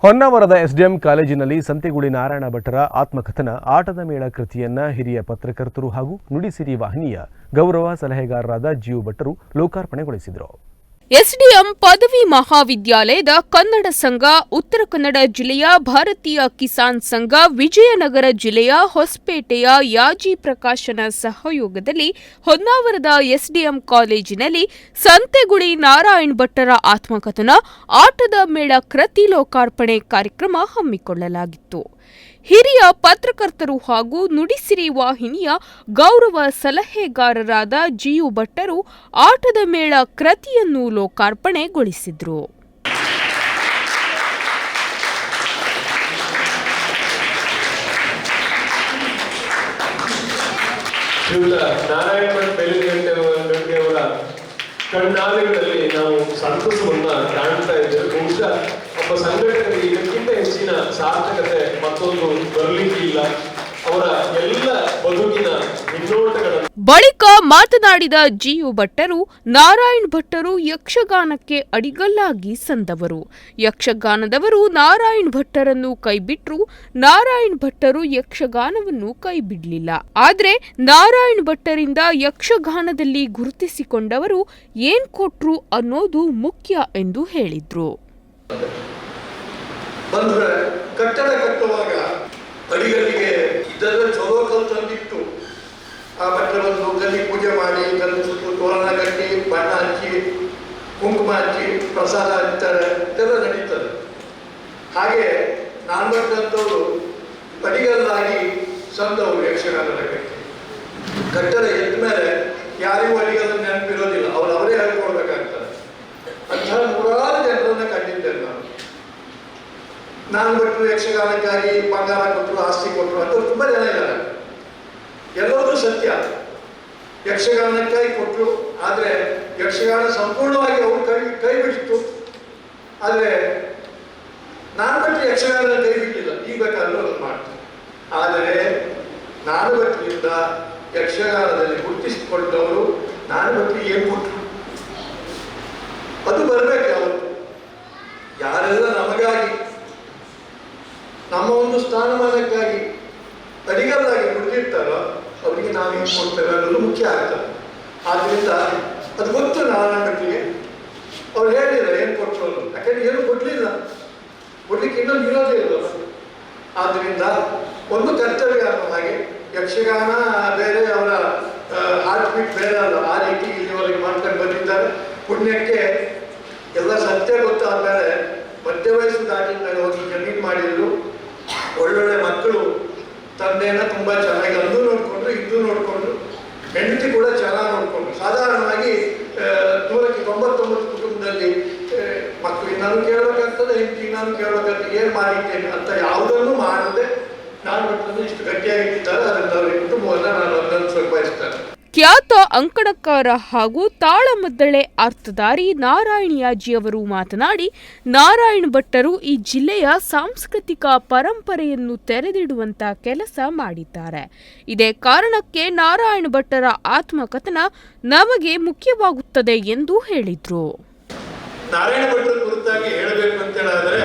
ಹೊನ್ನಾವರದ SDM ಕಾಲೇಜಿನಲ್ಲಿ ಸಂತೆಗುಳಿ ನಾರಾಯಣ ಭಟ್ಟರ ಆತ್ಮಕಥನ ಆಟದ ಮೇಳ ಕೃತಿಯನ್ನ ಹಿರಿಯ ಪತ್ರಕರ್ತರು ಹಾಗೂ ನುಡಿಸಿರಿ ವಾಹಿನಿಯ ಗೌರವ ಸಲಹೆಗಾರರಾದ ಜಿಯು ಭಟ್ಟರು ಲೋಕಾರ್ಪಣೆಗೊಳಿಸಿದರು. ಎಸ್ಡಿಎಂ ಪದವಿ ಮಹಾವಿದ್ಯಾಲಯದ ಕನ್ನಡ ಸಂಘ, ಉತ್ತರ ಕನ್ನಡ ಜಿಲ್ಲೆಯ ಭಾರತೀಯ ಕಿಸಾನ್ ಸಂಘ, ವಿಜಯನಗರ ಜಿಲ್ಲೆಯ ಹೊಸಪೇಟೆಯ ಯಾಜಿ ಪ್ರಕಾಶನ ಸಹಯೋಗದಲ್ಲಿ ಹೊನ್ನಾವರದ ಎಸ್ಡಿಎಂ ಕಾಲೇಜಿನಲ್ಲಿ ಸಂತೆಗುಳಿ ನಾರಾಯಣ ಭಟ್ಟರ ಆತ್ಮಕಥನ ಆಟದ ಮೇಳ ಕೃತಿ ಲೋಕಾರ್ಪಣೆ ಕಾರ್ಯಕ್ರಮ ಹಮ್ಮಿಕೊಳ್ಳಲಾಗಿತ್ತು. ಹಿರಿಯ ಪತ್ರಕರ್ತರು ಹಾಗೂ ನುಡಿಸಿರಿ ವಾಹಿನಿಯ ಗೌರವ ಸಲಹೆಗಾರರಾದ ಜಿಯು ಭಟ್ಟರು ಆಟದ ಮೇಳ ಕೃತಿಯನ್ನು ಲೋಕಾರ್ಪಣೆಗೊಳಿಸಿದರು. ಕಣ್ಣಾಲೆಗಳಲ್ಲಿ ನಾವು ಸಂತಸವನ್ನ ಕಾಣ್ತಾ ಇದ್ದೇವೆ. ಬಹುಶಃ ಒಬ್ಬ ಸಂಘಟಕರಿಗೆ ಇದಕ್ಕಿಂತ ಹೆಚ್ಚಿನ ಸಾರ್ಥಕತೆ ಮತ್ತೊಂದು ಬರಲಿಕ್ಕಿಲ್ಲ. ಅವರ ಎಲ್ಲ ಬದುಕಿನ ಹಿನ್ನೋಟಗಳನ್ನು ಬಳಿಕ ಮಾತನಾಡಿದ ಜಿಯು ಭಟ್ಟರು, ನಾರಾಯಣ ಭಟ್ಟರು ಯಕ್ಷಗಾನಕ್ಕೆ ಅಡಿಗಲ್ಲಾಗಿ ಸಂದವರು. ಯಕ್ಷಗಾನದವರು ನಾರಾಯಣ ಭಟ್ಟರನ್ನು ಕೈಬಿಟ್ರು, ನಾರಾಯಣ ಭಟ್ಟರು ಯಕ್ಷಗಾನವನ್ನು ಕೈಬಿಡಲಿಲ್ಲ. ಆದರೆ ನಾರಾಯಣ ಭಟ್ಟರಿಂದ ಯಕ್ಷಗಾನದಲ್ಲಿ ಗುರುತಿಸಿಕೊಂಡವರು ಏನ್ ಕೊಟ್ರು ಅನ್ನೋದು ಮುಖ್ಯ ಎಂದು ಹೇಳಿದ್ರು. ಕಟ್ಟಡ ಕಟ್ಟುವಾಗ ಅಡಿಗಲ್ಲಿಗೆ ಇದೆಲ್ಲ ಚಲೋ ಕಲ್ತಂದಿತ್ತು. ಆ ಭಟ್ಟರನ್ನು ಕಲ್ಲಿ ಪೂಜೆ ಮಾಡಿ, ಕಲ್ಲು ಸುತ್ತು ತೋರಣ ಕಟ್ಟಿ, ಬಣ್ಣ ಹಚ್ಚಿ, ಕುಂಕುಮ ಹಚ್ಚಿ, ಪ್ರಸಾದ ಹಚ್ತಾರೆ, ಇದೆಲ್ಲ ನಡೀತದೆ. ಹಾಗೆ ನಾಲ್ವತ್ತಂತವರು ಅಡಿಗಲ್ಲಾಗಿ ಸಂದವರು ಯಕ್ಷಗಾನದ ಕಟ್ಟಡ ಎದ್ದ ಮೇಲೆ ಯಾರಿಗೂ ಅಡಿಗಲ್ಲ ನೆನಪಿರೋದಿಲ್ಲ, ಅವರೇ ಹೇಳ್ಕೊಡ್ಬೇಕಾಗ್ತದೆ. ಅಂಥ ನೂರಾರು ಜನರನ್ನ ಕಂಡಿದ್ದೇನೆ ನಾನು ಭಟ್ಟರು ಯಕ್ಷಗಾನಕ್ಕಾಗಿ ಬಂಗಾರ ಕೊಟ್ಟರು, ಆಸ್ತಿ ಕೊಟ್ಟರು ಅಂತ ತುಂಬ ಜನ ಇದ್ದಾರೆ. ಎಲ್ಲರೂ ಸತ್ಯ, ಯಕ್ಷಗಾನಕ್ಕಾಗಿ ಕೊಟ್ಟರು. ಆದರೆ ಯಕ್ಷಗಾನ ಸಂಪೂರ್ಣವಾಗಿ ಅವರು ಕೈ ಬಿಟ್ಟಿತ್ತು. ಆದರೆ ನಾನು ಭಟ್ಟರು ಯಕ್ಷಗಾನ ಕೈ ಬಿಟ್ಟಿಲ್ಲ, ಈಗ ಬೇಕಾದ್ರೂ ಅದು ಮಾಡ್ತಾರೆ. ಆದರೆ ನಾನು ಭಟ್ಟರಿಂದ ಯಕ್ಷಗಾನದಲ್ಲಿ ಗುರುತಿಸಿಕೊಂಡವರು ನಾನು ಭಟ್ಟರು ಏನು ಕೊಟ್ಟರು ಅದು ಬರಬೇಕು. ಯಾವತ್ತು ಯಾರೆಲ್ಲ ನಮಗಾಗಿ, ನಮ್ಮ ಒಂದು ಸ್ಥಾನಮಾನಕ್ಕಾಗಿ ಅಡಿಗಲ್ಲಾಗಿ ದುಡಿದಿರ್ತಾರೋ ಅವರಿಗೆ ನಾವು ಏನು ಕೊಡ್ತೇವೆ ಅನ್ನೋದು ಮುಖ್ಯ ಆಗ್ತದೆ. ಆದ್ದರಿಂದ ಅದು ಗೊತ್ತು ನಾರಾಯಣ ಭಟ್ಟರಿಗೆ. ಅವ್ರು ಹೇಳಿಲ್ಲ ಏನು ಕೊಟ್ಟರು ಅನ್ನೋದು, ಯಾಕಂದ್ರೆ ಏನು ಕೊಡಲಿಲ್ಲ, ಕೊಡ್ಲಿಕ್ಕೆ ಇನ್ನೊಂದು ಇರೋದೇ ಇಲ್ಲ. ಆದ್ದರಿಂದ ಒಂದು ಕರ್ತವ್ಯ ಅನ್ನೋ ಹಾಗೆ ಯಕ್ಷಗಾನ ಬೇರೆ, ಅವರ ಹಾರ್ಟ್ ಬೀಟ್ ಬೇರೆ ಅಲ್ಲ. ಆ ರೀತಿ ಇಲ್ಲಿವರೆಗೆ ಮಾಡ್ಕೊಂಡು ಬಂದಿದ್ದಾರೆ. ಪುಣ್ಯಕ್ಕೆ ಎಲ್ಲ ಸತ್ಯ ಗೊತ್ತಾದ್ಮೇಲೆ ಮಧ್ಯ ವಯಸ್ಸು ದಾಟಿದ ಮೇಲೆ ಹೋಗಿ ಜಮೀನು ಮಾಡಿದ್ರು. ಒಳ್ಳೊಳ್ಳೆ ಮಕ್ಕಳು, ತಂದೆಯನ್ನ ತುಂಬಾ ಚೆನ್ನಾಗಿ ಅಂದು ನೋಡ್ಕೊಂಡ್ರು, ಇದ್ದು ನೋಡ್ಕೊಂಡ್ರು, ಹೆಂಡತಿ ಕೂಡ ಚೆನ್ನಾಗಿ ನೋಡ್ಕೊಂಡ್ರು. ಸಾಧಾರಣವಾಗಿ 99 ಕುಟುಂಬದಲ್ಲಿ ಮಕ್ಕಳು ನಾನು ಕೇಳಬೇಕಾಗ್ತದೆ, ಹೆಂಡತಿ ನಾನು ಕೇಳಬೇಕಾಗ್ತದೆ, ಏನು ಮಾಡಿದ್ದೇನೆ ಅಂತ ಯಾವುದನ್ನು ಮಾಡದೆ ನಾನು ಭಟ್ಟರನ್ನು ಇಷ್ಟು ಗಟ್ಟಿಯಾಗಿದ್ದಾರೆ. ಅದರಿಂದ ಅವರ ಕುಟುಂಬವನ್ನ ನಾನು ಅಭಿನಂದಿಸಲು ಬಯಸ್ತೇನೆ. ಖ್ಯಾತ ಅಂಕಣಕಾರ ಹಾಗೂ ತಾಳಮದ್ದಳೆ ಅರ್ಥಧಾರಿ ನಾರಾಯಣಯಾಜಿಯವರು ಮಾತನಾಡಿ, ನಾರಾಯಣ ಭಟ್ಟರು ಈ ಜಿಲ್ಲೆಯ ಸಾಂಸ್ಕೃತಿಕ ಪರಂಪರೆಯನ್ನು ತೆರೆದಿಡುವಂತ ಕೆಲಸ ಮಾಡಿದ್ದಾರೆ. ಇದೇ ಕಾರಣಕ್ಕೆ ನಾರಾಯಣ ಭಟ್ಟರ ಆತ್ಮಕಥನ ನಮಗೆ ಮುಖ್ಯವಾಗುತ್ತದೆ ಎಂದು ಹೇಳಿದ್ರು. ನಾರಾಯಣ ಭಟ್ಟರ ಕುರಿತಾಗಿ ಹೇಳಬೇಕು ಅಂತ ಹೇಳಿದ್ರೆ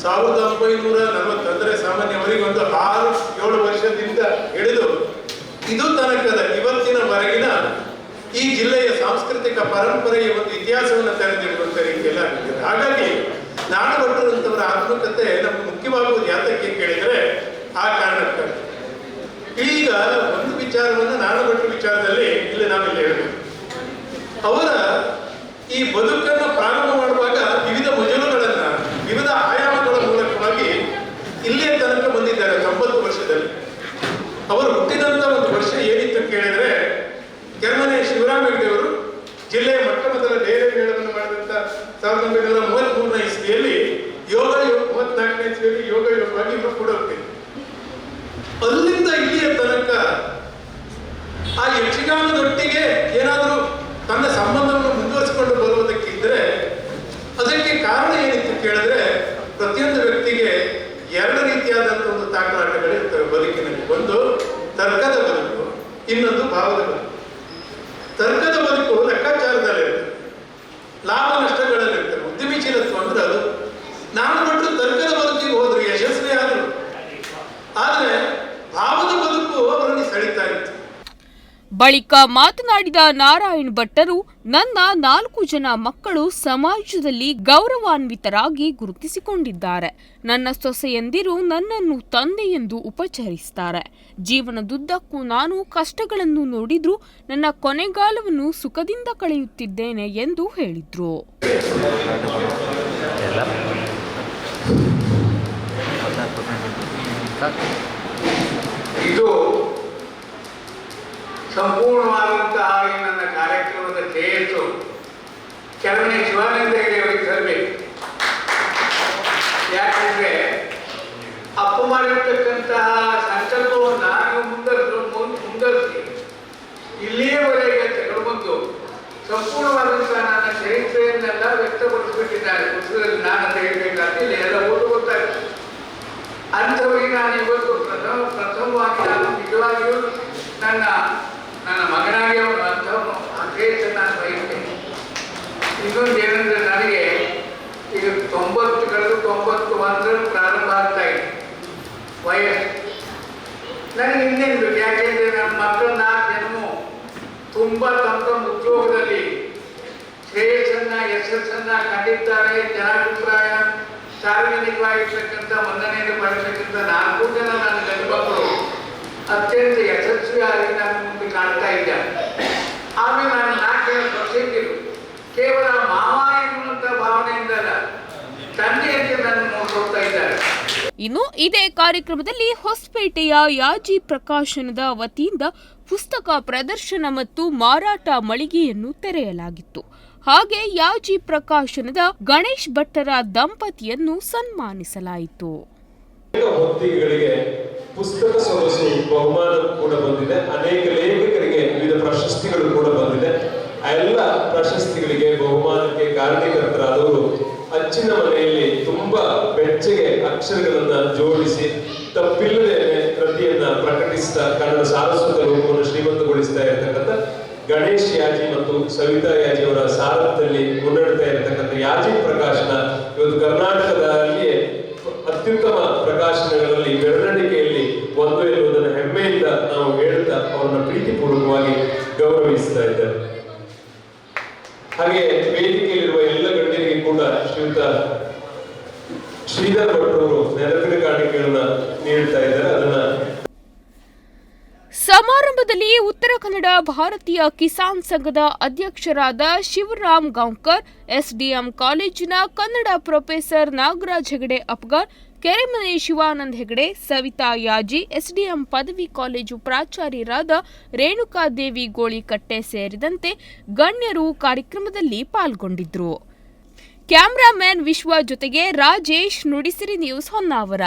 1940 ಅಂದರೆ ಸಾಮಾನ್ಯವರಿಗೆ ಒಂದು 6-7 ವರ್ಷದಿಂದ ಹಿಡಿದು ಇದು ತನಕದ ಇವತ್ತಿನವರೆಗಿನ ಈ ಜಿಲ್ಲೆಯ ಸಾಂಸ್ಕೃತಿಕ ಪರಂಪರೆಯ ಒಂದು ಇತಿಹಾಸವನ್ನು ತೆರೆದಿಡುವಂತ ರೀತಿಯಲ್ಲಿ ಆಗಿದ್ದಾರೆ. ಹಾಗಾಗಿ ನಾರಾಯಣ ಭಟ್ಟರಂತವರ ಆತ್ಮಕತೆ ನಮ್ಗೆ ಮುಖ್ಯವಾಗುವುದು ಯಾತಕ್ಕೆ ಕೇಳಿದರೆ ಆ ಕಾರಣಕ್ಕಾಗಿ. ಈಗ ಒಂದು ವಿಚಾರವನ್ನು ನಾರಾಯಣ ಭಟ್ಟರ ವಿಚಾರದಲ್ಲಿ ಇಲ್ಲಿ ನಾವಿಲ್ಲಿ ಹೇಳಬೇಕು. ಅವರ ಈ ಬದುಕನ್ನು ಪ್ರಾರಂಭ ಮಾಡುವಾಗ ವಿವಿಧ ಮಜಲುಗಳನ್ನ, ವಿವಿಧ ಆಯಾಮಗಳ ಮೂಲಕವಾಗಿ ಇಲ್ಲಿಯ ತನಕ ಬಂದಿದ್ದಾರೆ. 90 ವರ್ಷದಲ್ಲಿ ಅವರು ಹುಟ್ಟಿದಂತ ಒಂದು ವರ್ಷ ಏನಿತ್ತು ಕೇಳಿದ್ರೆ, ಕೆರ್ಮನೆ ಶಿವರಾಮ ಹೆಗ್ಡೆಯವರು ಜಿಲ್ಲೆಯ ಮೊಟ್ಟ ಮೊದಲ ಡೈರಿ ಮೇಳವನ್ನು ಮಾಡಿದಂತ 1933ನೇ ಇಸ್ವಿಯಲ್ಲಿ 34ನೇ ಇಸ್ವಿಯಲ್ಲಿ ಯೋಗವಾಗಿ ಇವರು ಕೂಡ ಹೋಗ್ತಿದ್ರು. ಅಲ್ಲಿಂದ ಇಲ್ಲಿಯ ತನಕ ಆ ಯಕ್ಷಗಾನದೊಟ್ಟಿಗೆ ಏನಾದರೂ ತನ್ನ ಸಂಬಂಧವನ್ನು ಮುಂದುವರಿಸಿಕೊಂಡು ಬರುವುದಕ್ಕಿದ್ರೆ ಅದಕ್ಕೆ ಕಾರಣ ಏನಿತ್ತು ಕೇಳಿದ್ರೆ, ಪ್ರತಿಯೊಂದು ವ್ಯಕ್ತಿಗೆ 2 ರೀತಿಯಾದಂಥ ಒಂದು ತಾಕಲಾಟಗಳಿರ್ತವೆ ಬದುಕಿನಲ್ಲಿ. ಒಂದು ತರ್ಕದ ಬದುಕು, ಇನ್ನೊಂದು ಭಾವದ ಬದುಕು. ತರ್ಕದ ಬದುಕು ಲೆಕ್ಕಾಚಾರದಲ್ಲಿರ್ತದೆ, ಲಾಭ ನಷ್ಟಗಳಲ್ಲಿರ್ತದೆ. ಉದ್ಯಮಶೀಲತ್ವ ಅಂದ್ರೆ ಅದು. ನಾನು ಭಟ್ಟರು ತರ್ಕದ ಬಳಿಕ ಮಾತನಾಡಿದ ನಾರಾಯಣ್ ಭಟ್ಟರು, ನನ್ನ 4 ಜನ ಮಕ್ಕಳು ಸಮಾಜದಲ್ಲಿ ಗೌರವಾನ್ವಿತರಾಗಿ ಗುರುತಿಸಿಕೊಂಡಿದ್ದಾರೆ. ನನ್ನ ಸೊಸೆಯಂದಿರು ನನ್ನನ್ನು ತಂದೆ ಎಂದು ಉಪಚರಿಸುತ್ತಾರೆ. ಜೀವನದುದ್ದಕ್ಕೂ ನಾನು ಕಷ್ಟಗಳನ್ನು ನೋಡಿದ್ರೂ ನನ್ನ ಕೊನೆಗಾಲವನ್ನು ಸುಖದಿಂದ ಕಳೆಯುತ್ತಿದ್ದೇನೆ ಎಂದು ಹೇಳಿದ್ರು. ಇದು ಸಂಪೂರ್ಣವಾದಂತಹ ಈ ನನ್ನ ಕಾರ್ಯಕ್ರಮದ ಧ್ಯೇಯತ್ತು ಕೆಳಗಡೆ ಶಿವಾನಂದ ಹೆಗಡೆಯವರಿಗೆ ತರಬೇಕು. ಯಾಕಂದ್ರೆ ಅಪ್ಪ ಮಾಡಿರ್ತಕ್ಕಂತಹ ಸಂಕಲ್ಪವನ್ನು ನೀವು ಮುಂದರಿಸಿ ಇಲ್ಲಿಯವರೆಗೆ ತಗೊಂಡ್ಬಂದು ಸಂಪೂರ್ಣವಾದಂತಹ ನನ್ನ ಚರಿತ್ರೆಯನ್ನೆಲ್ಲ ವ್ಯಕ್ತಪಡಿಸಿಬಿಟ್ಟಿದ್ದಾರೆ. ಪುಸ್ತಕದಲ್ಲಿ ನಾನು ಅಂತ ಹೇಳಬೇಕಾದ್ರೆ ಎಲ್ಲ ಓದು ಗೊತ್ತಾಗ್ತದೆ. ಅಂಥವರಿಗೆ ನಾನು ಇವತ್ತು ಪ್ರಥಮವಾಗಿ ನಾನು ನಿಜವಾಗಿಯೂ ನನ್ನ ಮಗನಾಗಿ ಅವನು ಅಂಥವನು ಅಧ್ಯಕ್ಷ ನಾನು ಬಯಸ್ತೇನೆ. ಇನ್ನೊಂದು ಏನಂದ್ರೆ, ನನಗೆ ಈಗ 90 ಪ್ರಾರಂಭ ಆಗ್ತಾ ಇದೆ ವಯಸ್ಸು. ನನಗೆ ಇನ್ನೇನು ಬೇಕು? ಯಾಕೆಂದ್ರೆ ನನ್ನ ಮಕ್ಕಳು 4 ಜನರು ತುಂಬ ತಮ್ಮ ಉದ್ಯೋಗದಲ್ಲಿ ಶ್ರೇಯಸ್ಸನ್ನ ಯಶಸ್ಸನ್ನ ಕಂಡಿದ್ದಾರೆ. ಜನಾಭಿಪ್ರಾಯ ಸಾರ್ವಜನಿಕವಾಗಿರ್ತಕ್ಕಂಥ ಮನ್ನಣೆಯನ್ನು ಪಡೆಯತಕ್ಕಂಥ 4 ಜನ ನನ್ನ ಗಂಡು ಮಕ್ಕಳು ಅತ್ಯಂತ ಯಶಸ್ವಿಯಾಗಿ ನಾನು ಮುಂದೆ ಕಾಣ್ತಾ ಇದ್ದಾರೆ. ಆಮೇಲೆ ನಾನು 4 ಜನ ಸೊಸೈಟಿರು ಕೇವಲ ಮಾವ ಎನ್ನುವಂಥ ಭಾವನೆಯಿಂದಲ್ಲ, ತಂದೆಯಂತೆ ನನ್ನ ನೋಡ್ಕೊಳ್ತಾ ಇದ್ದಾರೆ. ಇನ್ನು ಇದೇ ಕಾರ್ಯಕ್ರಮದಲ್ಲಿ ಹೊಸಪೇಟೆಯ ಯಾಜಿ ಪ್ರಕಾಶನದ ವತಿಯಿಂದ ಪುಸ್ತಕ ಪ್ರದರ್ಶನ ಮತ್ತು ಮಾರಾಟ ಮಳಿಗೆಯನ್ನು ತೆರೆಯಲಾಗಿತ್ತು. ಹಾಗೆ ಯಾಜಿ ಪ್ರಕಾಶನದ ಗಣೇಶ್ ಭಟ್ಟರ ದಂಪತಿಯನ್ನು ಸನ್ಮಾನಿಸಲಾಯಿತು. ಹೊತ್ತಿಗೆಗಳಿಗೆ ಪುಸ್ತಕ ಸೊಗಸು ಬಹುಮಾನ ಕೂಡ ಬಂದಿದೆ. ಅನೇಕ ಲೇಖಕರಿಗೆ ವಿವಿಧ ಪ್ರಶಸ್ತಿಗಳು ಕೂಡ ಬಂದಿದೆ. ಆ ಎಲ್ಲ ಪ್ರಶಸ್ತಿಗಳಿಗೆ ಬಹುಮಾನಕ್ಕೆ ಕಾರಣೀಕರ್ತರಾದವರು ಅಚ್ಚಿನ ಮನೆಯಲ್ಲಿ ತುಂಬಾ ಬೆಚ್ಚಗೆ ಅಕ್ಷರಗಳನ್ನ ಜೋಡಿಸಿ ತಪ್ಪಿಲ್ಲದೆ ಕೃತಿಯನ್ನ ಪ್ರಕಟಿಸ್ತಾ ಕನ್ನಡ ಸಾರಸ್ವತ ಲೋಕವನ್ನು ಶ್ರೀಮಂತಗೊಳಿಸ್ತಾ ಇರತಕ್ಕಂಥ ಗಣೇಶ್ ಯಾಜಿ ಮತ್ತು ಸವಿತಾ ಯಾಜಿ ಅವರ ಸಾರಥ್ಯದಲ್ಲಿ ಮುನ್ನಡೆತಾ ಇರತಕ್ಕಂಥ ಯಾಜಿ ಪ್ರಕಾಶನ ಇವತ್ತು ಕರ್ನಾಟಕದಲ್ಲಿಯೇ ಅತ್ಯುತ್ತಮ ಪ್ರಕಾಶನಗಳಲ್ಲಿ ಬೆರಳಿಕೆಯಲ್ಲಿ ಒಂದು ಎನ್ನುವುದನ್ನು ಹೆಮ್ಮೆಯಿಂದ ನಾವು ಹೇಳ್ತಾ ಅವರನ್ನ ಪ್ರೀತಿಪೂರ್ವಕವಾಗಿ ಗೌರವಿಸ್ತಾ ಇದ್ದಾರೆ. ಹಾಗೆ ವೇದಿಕೆಯಲ್ಲಿರುವ ಎಲ್ಲ ಗಣ್ಯರಿಗೆ ಕೂಡ ಶ್ರೀಯುತ ಶ್ರೀಧರ್ ಭಟ್ರವರು ನೆನಪಿನ ಕಾಣಿಕೆಗಳನ್ನ ನೀಡ್ತಾ ಇದ್ದಾರೆ. ಅದನ್ನ ಸಮಾರಂಭದಲ್ಲಿ ಉತ್ತರ ಕನ್ನಡ ಭಾರತೀಯ ಕಿಸಾನ್ ಸಂಘದ ಅಧ್ಯಕ್ಷರಾದ ಶಿವರಾಮ್ ಗಾಂವ್ಕರ್, ಎಸ್ಡಿಎಂ ಕಾಲೇಜಿನ ಕನ್ನಡ ಪ್ರೊಫೆಸರ್ ನಾಗರಾಜ್ ಹೆಗಡೆ ಅಪ್ಗಾರ್, ಕೆರೆಮನೆ ಶಿವಾನಂದ ಹೆಗಡೆ, ಸವಿತಾ ಯಾಜಿ, ಎಸ್ಡಿಎಂ ಪದವಿ ಕಾಲೇಜು ಪ್ರಾಚಾರ್ಯರಾದ ರೇಣುಕಾದೇವಿ ಗೋಳಿಕಟ್ಟೆ ಸೇರಿದಂತೆ ಗಣ್ಯರು ಕಾರ್ಯಕ್ರಮದಲ್ಲಿ ಪಾಲ್ಗೊಂಡಿದ್ರು. ಕ್ಯಾಮರಾಮನ್ ವಿಶ್ವ ಜೊತೆಗೆ ರಾಜೇಶ್, ನುಡಿಸಿರಿ ನ್ಯೂಸ್, ಹೊನ್ನಾವರ.